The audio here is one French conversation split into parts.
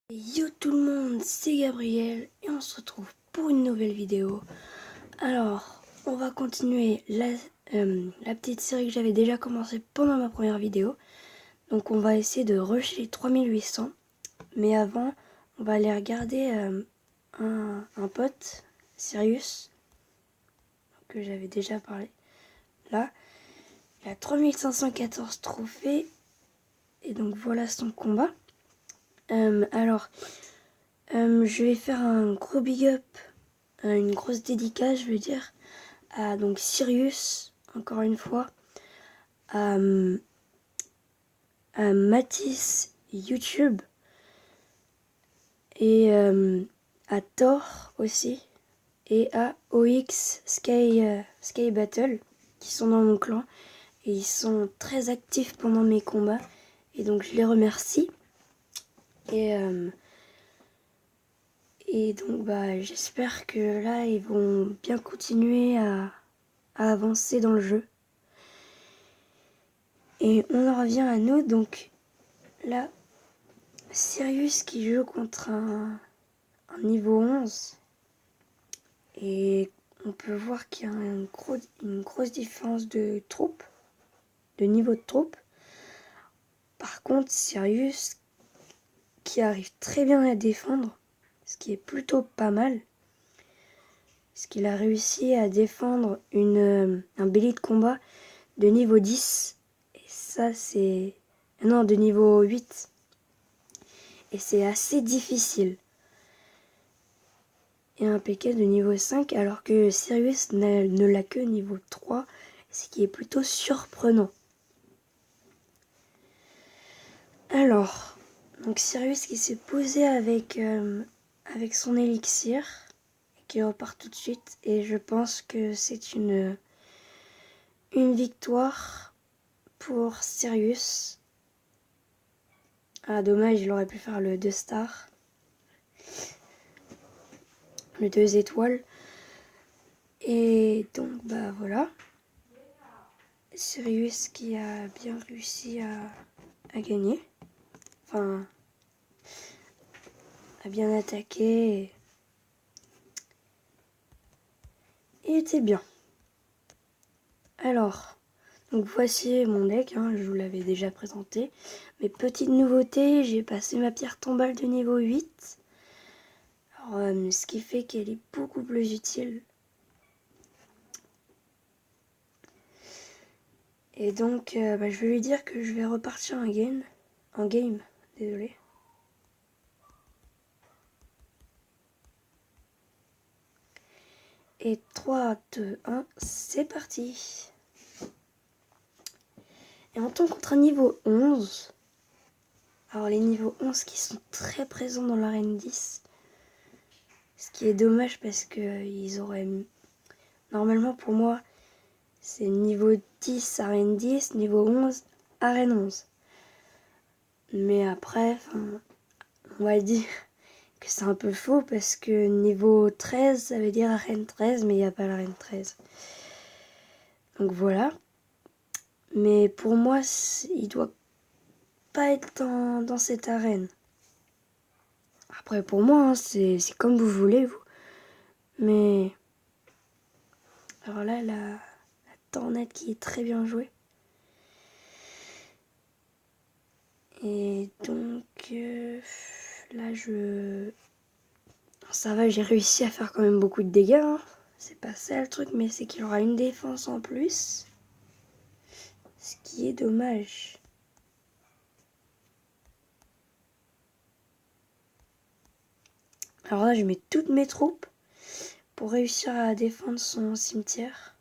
Yo tout le monde, c'est Gabriel et on se retrouve pour une nouvelle vidéo. Alors, on va continuer la petite série que j'avais déjà commencé pendant ma première vidéo. Donc on va essayer de rusher les 3800. Mais avant, on va aller regarder un pote, Sirius, que j'avais déjà parlé. Là, il a 3514 trophées. Et donc voilà son combat. Je vais faire un gros big up, une grosse dédicace, je veux dire, à donc Sirius, encore une fois, à, à Matisse YouTube et à Thor aussi, et à OX Sky Battle, qui sont dans mon clan, et ils sont très actifs pendant mes combats, et donc je les remercie. Et donc j'espère que là ils vont bien continuer à avancer dans le jeu. Et on en revient à nous, donc là, Sirius qui joue contre un niveau 11. Et on peut voir qu'il y a une grosse différence de troupes, de niveau de troupes. Par contre, Sirius qui arrive très bien à défendre, ce qui est plutôt pas mal. Parce qu'il a réussi à défendre un bélier de combat de niveau 10. Et ça, c'est... Non, de niveau 8. Et c'est assez difficile. Et un PK de niveau 5, alors que Sirius ne l'a que niveau 3, ce qui est plutôt surprenant. Alors, donc Sirius qui s'est posé avec son élixir, et qui repart tout de suite, et je pense que c'est une victoire pour Sirius. Ah dommage, il aurait pu faire le 2 stars. Le 2 étoiles. Et donc voilà. Sirius qui a bien réussi à gagner. Enfin, a bien attaqué. Et était bien. Alors, donc voici mon deck, je vous l'avais déjà présenté. Mes petites nouveautés, j'ai passé ma pierre tombale de niveau 8. Alors, ce qui fait qu'elle est beaucoup plus utile. Et donc, je vais lui dire que je vais repartir en game, désolé. Et 3, 2, 1, c'est parti. Et on tombe contre un niveau 11. Alors les niveaux 11 qui sont très présents dans l'arène 10. Ce qui est dommage parce que ils auraient... Normalement pour moi, c'est niveau 10, arène 10, niveau 11, arène 11. Mais après, on va dire que c'est un peu faux parce que niveau 13, ça veut dire arène 13, mais il n'y a pas l'arène 13. Donc voilà. Mais pour moi, il doit pas être dans cette arène. Après, pour moi, c'est comme vous voulez, vous. Mais... Alors là, la tornade qui est très bien jouée. Et donc, là, ça va, j'ai réussi à faire quand même beaucoup de dégâts. C'est pas ça le truc, mais c'est qu'il aura une défense en plus. Ce qui est dommage. Alors là, je mets toutes mes troupes pour réussir à défendre son cimetière.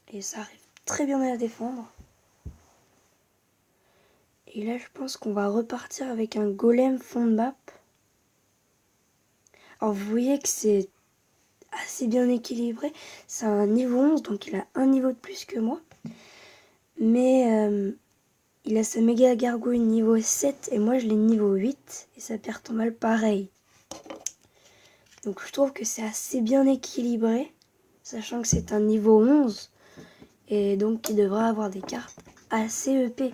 Et ça arrive très bien à la défendre. Et là, je pense qu'on va repartir avec un golem fond de map. Alors, vous voyez que c'est assez bien équilibré. C'est un niveau 11, donc il a un niveau de plus que moi. Mais il a sa méga gargouille niveau 7 et moi je l'ai niveau 8. Et sa pierre tombale pareil. Donc je trouve que c'est assez bien équilibré. Sachant que c'est un niveau 11. Et donc il devrait avoir des cartes assez EP.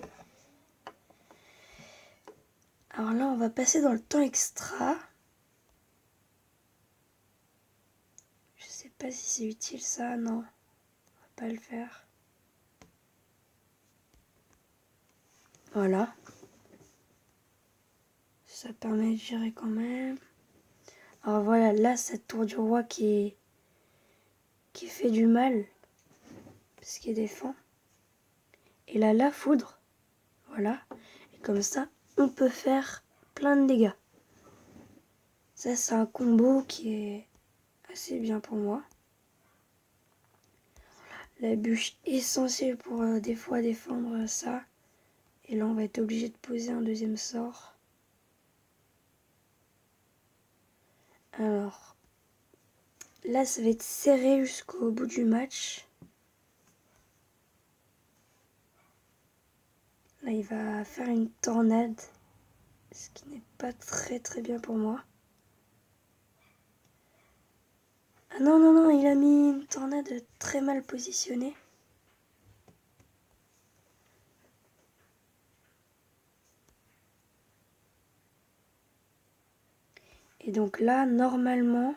Alors là, on va passer dans le temps extra. Je sais pas si c'est utile ça, non. On va pas le faire. Voilà. Ça permet de gérer quand même. Alors voilà, là, cette tour du roi qui fait du mal. Parce qu'il défend. Et là, la foudre. Voilà. Et comme ça, on peut faire plein de dégâts. Ça, c'est un combo qui est assez bien pour moi. La bûche essentielle pour des fois défendre ça. Et là, on va être obligé de poser un deuxième sort. Alors, là, ça va être serré jusqu'au bout du match. Là, il va faire une tornade, ce qui n'est pas très très bien pour moi. Ah non, non, non, il a mis une tornade très mal positionnée. Et donc là, normalement,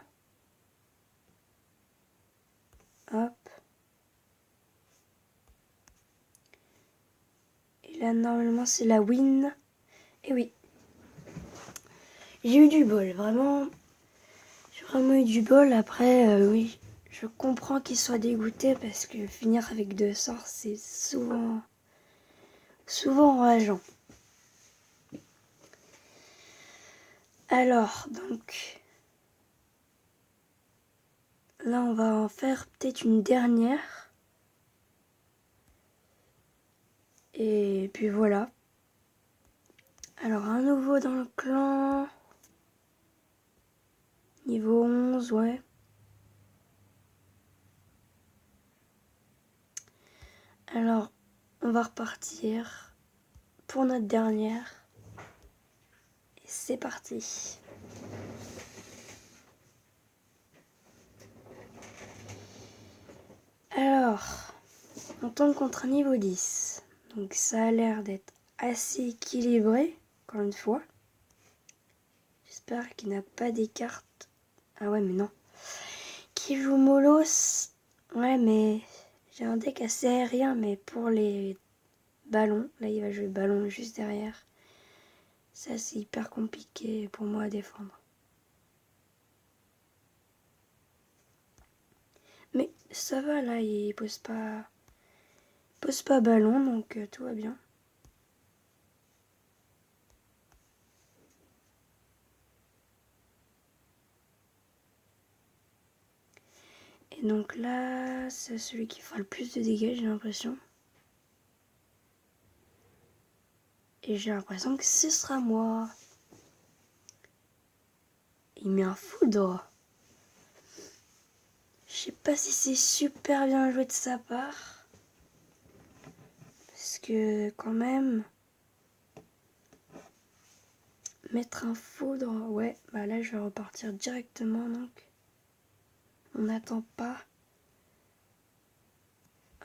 hop. Et là, normalement, c'est la win. Et oui. J'ai eu du bol, vraiment. J'ai vraiment eu du bol. Après, oui, je comprends qu'il soit dégoûté parce que finir avec 2 sorts, c'est souvent enrageant. Alors, donc, là, on va en faire peut-être une dernière. Et puis voilà. Alors, un nouveau dans le clan. Niveau 11, ouais. Alors, on va repartir pour notre dernière. Et c'est parti. Alors, on tombe contre un niveau 10. Donc ça a l'air d'être assez équilibré, encore une fois. J'espère qu'il n'a pas des cartes. Ah ouais, mais non. Qui joue Molos. Ouais, mais j'ai un deck assez aérien, mais pour les ballons. Là, il va jouer ballon juste derrière. Ça, c'est hyper compliqué pour moi à défendre. Mais ça va, là, il pose pas ballon, donc tout va bien. Et donc là, c'est celui qui fera le plus de dégâts, j'ai l'impression. Et j'ai l'impression que ce sera moi. Il met un foudre. Je sais pas si c'est super bien joué de sa part. Parce que quand même, mettre un foudre, ouais, bah là je vais repartir directement donc. On n'attend pas.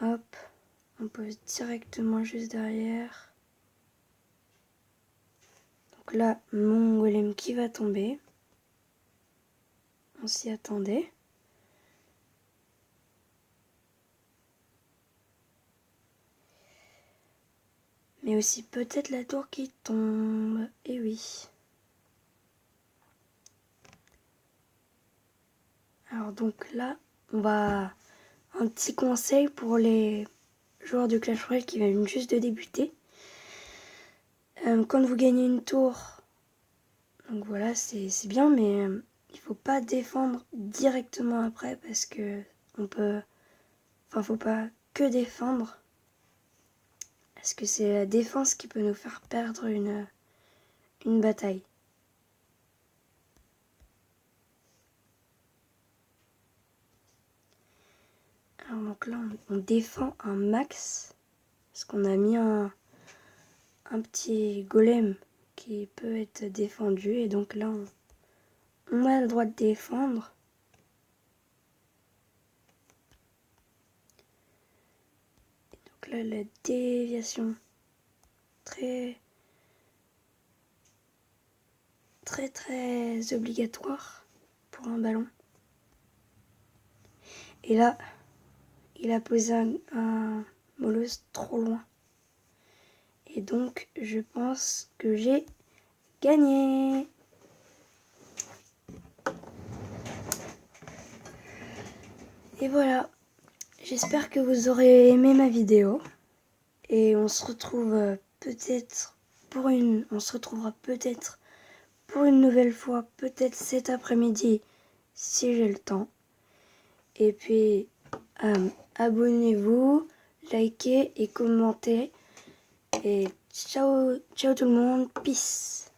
Hop, on pose directement juste derrière. Donc là, mon golem qui va tomber. On s'y attendait. Mais aussi peut-être la tour qui tombe. Et oui. Alors donc là, on va... Un petit conseil pour les joueurs de Clash Royale qui viennent juste de débuter. Quand vous gagnez une tour, donc voilà, c'est bien, mais il faut pas défendre directement après parce que faut pas que défendre. Parce que c'est la défense qui peut nous faire perdre une bataille. Alors donc là, on défend un max. Parce qu'on a mis un petit golem qui peut être défendu. Et donc là, on a le droit de défendre. Et donc là, la déviation. Très très très obligatoire pour un ballon. Et là, il a posé un mollusque trop loin. Et donc, je pense que j'ai gagné. Et voilà, j'espère que vous aurez aimé ma vidéo. Et on se retrouve on se retrouvera peut-être pour une nouvelle fois, peut-être cet après-midi, si j'ai le temps. Et puis, abonnez-vous, likez et commentez. Et ciao, ciao tout le monde, peace.